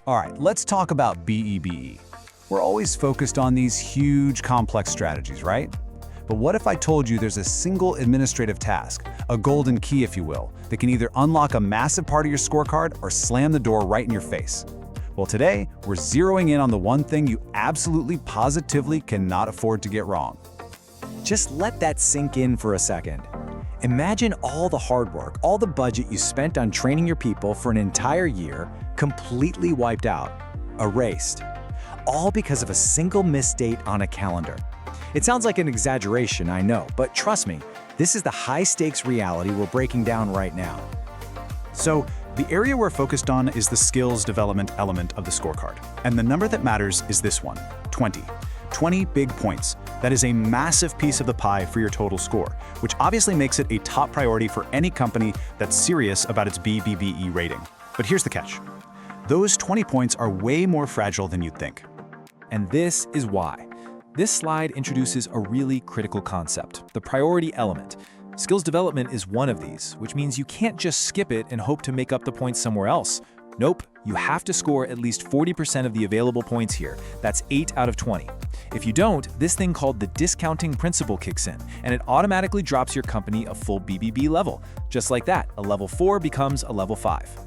All right, let's talk about BEBE. We're always focused on these huge, complex strategies, right? But what if I told you there's a single administrative task, a golden key if you will, that can either unlock a massive part of your scorecard or slam the door right in your face? Well, today, we're zeroing in on the one thing you absolutely, positively cannot afford to get wrong. Just let that sink in for a second. Imagine all the hard work, all the budget you spent on training your people for an entire year, completely wiped out, erased, all because of a single misdate on a calendar. It sounds like an exaggeration, I know, but trust me, this is the high-stakes reality we're breaking down right now. So, the area we're focused on is the skills development element of the scorecard. And the number that matters is this one, 20. 20 big points. That is a massive piece of the pie for your total score, which obviously makes it a top priority for any company that's serious about its BBBE rating. But here's the catch. Those 20 points are way more fragile than you'd think. And this is why. This slide introduces a really critical concept, the priority element. Skills development is one of these, which means you can't just skip it and hope to make up the points somewhere else. Nope, you have to score at least 40% of the available points here. That's 8 out of 20. If you don't, this thing called the discounting principle kicks in, and it automatically drops your company a full BBB level. Just like that, a level 4 becomes a level 5.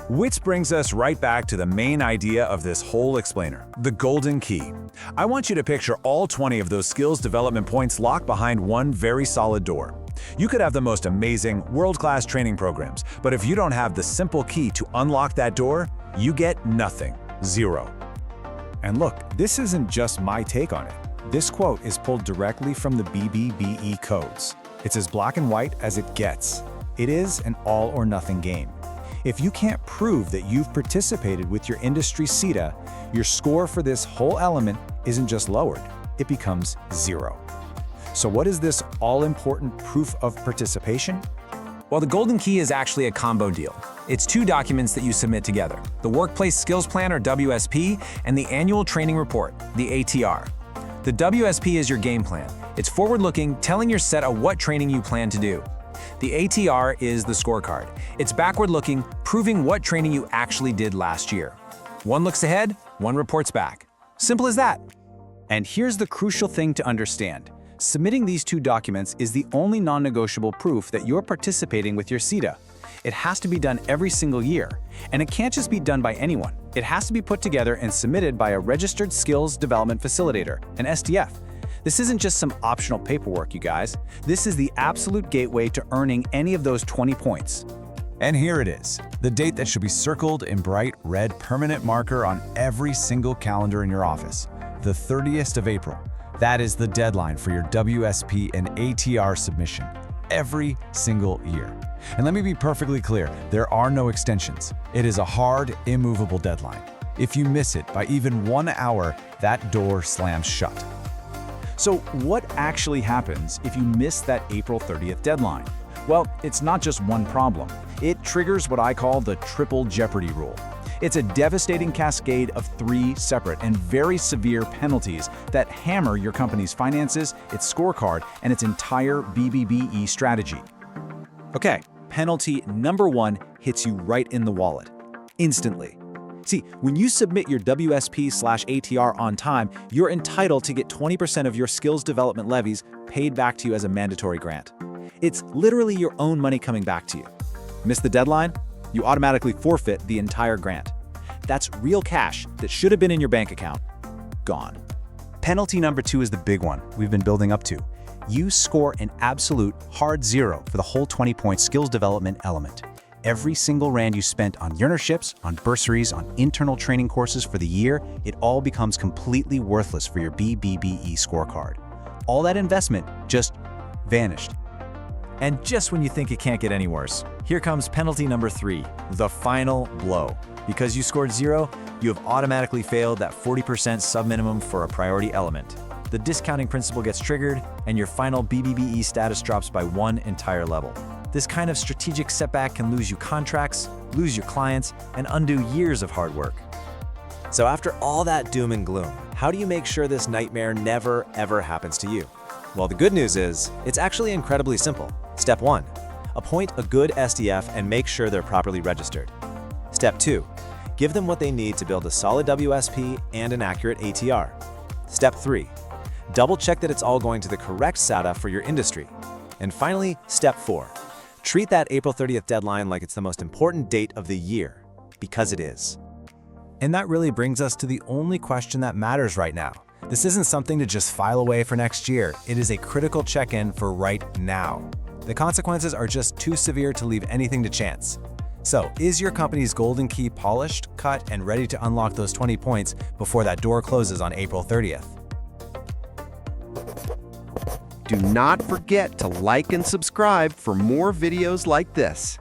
Which brings us right back to the main idea of this whole explainer, the golden key. I want you to picture all 20 of those skills development points locked behind one very solid door. You could have the most amazing, world-class training programs, but if you don't have the simple key to unlock that door, you get nothing, zero. And look, this isn't just my take on it. This quote is pulled directly from the BBBE codes. It's as black and white as it gets. It is an all-or-nothing game. If you can't prove that you've participated with your industry SETA, your score for this whole element isn't just lowered, it becomes zero. So what is this all-important proof of participation? Well, the golden key is actually a combo deal. It's 2 documents that you submit together, the Workplace Skills Plan, or WSP, and the Annual Training Report, the ATR. The WSP is your game plan. It's forward-looking, telling your SETA what training you plan to do. The ATR is the scorecard. It's backward-looking, proving what training you actually did last year. One looks ahead, one reports back. Simple as that. And here's the crucial thing to understand. Submitting these 2 documents is the only non-negotiable proof that you're participating with your SETA. It has to be done every single year, and it can't just be done by anyone. It has to be put together and submitted by a registered skills development facilitator, an SDF. This isn't just some optional paperwork, you guys. This is the absolute gateway to earning any of those 20 points. And here it is, the date that should be circled in bright red permanent marker on every single calendar in your office, the 30th of April. That is the deadline for your WSP and ATR submission every single year. And let me be perfectly clear, there are no extensions. It is a hard, immovable deadline. If you miss it by even 1 hour, that door slams shut. So what actually happens if you miss that April 30th deadline? Well, it's not just one problem. It triggers what I call the triple jeopardy rule. It's a devastating cascade of 3 separate and very severe penalties that hammer your company's finances, its scorecard, and its entire BBBE strategy. Okay, penalty number 1 hits you right in the wallet, instantly. See, when you submit your WSP/ATR on time, you're entitled to get 20% of your skills development levies paid back to you as a mandatory grant. It's literally your own money coming back to you. Miss the deadline? You automatically forfeit the entire grant. That's real cash that should have been in your bank account. Gone. Penalty number 2 is the big one we've been building up to. You score an absolute hard 0 for the whole 20-point skills development element. Every single rand you spent on learnerships, on bursaries, on internal training courses for the year, it all becomes completely worthless for your BBBE scorecard. All that investment just vanished. And just when you think it can't get any worse, here comes penalty number 3, the final blow. Because you scored 0, you have automatically failed that 40% sub-minimum for a priority element. The discounting principle gets triggered, and your final BBBE status drops by 1 entire level. This kind of strategic setback can lose you contracts, lose your clients, and undo years of hard work. So after all that doom and gloom, how do you make sure this nightmare never, ever happens to you? Well, the good news is, it's actually incredibly simple. Step 1, appoint a good SDF and make sure they're properly registered. Step 2, Give them what they need to build a solid WSP and an accurate ATR. Step 3. Double-check that it's all going to the correct SETA for your industry. And finally, Step 4. Treat that April 30th deadline like it's the most important date of the year, because it is. And that really brings us to the only question that matters right now. This isn't something to just file away for next year. It is a critical check-in for right now. The consequences are just too severe to leave anything to chance. So, is your company's golden key polished, cut, and ready to unlock those 20 points before that door closes on April 30th? Do not forget to like and subscribe for more videos like this.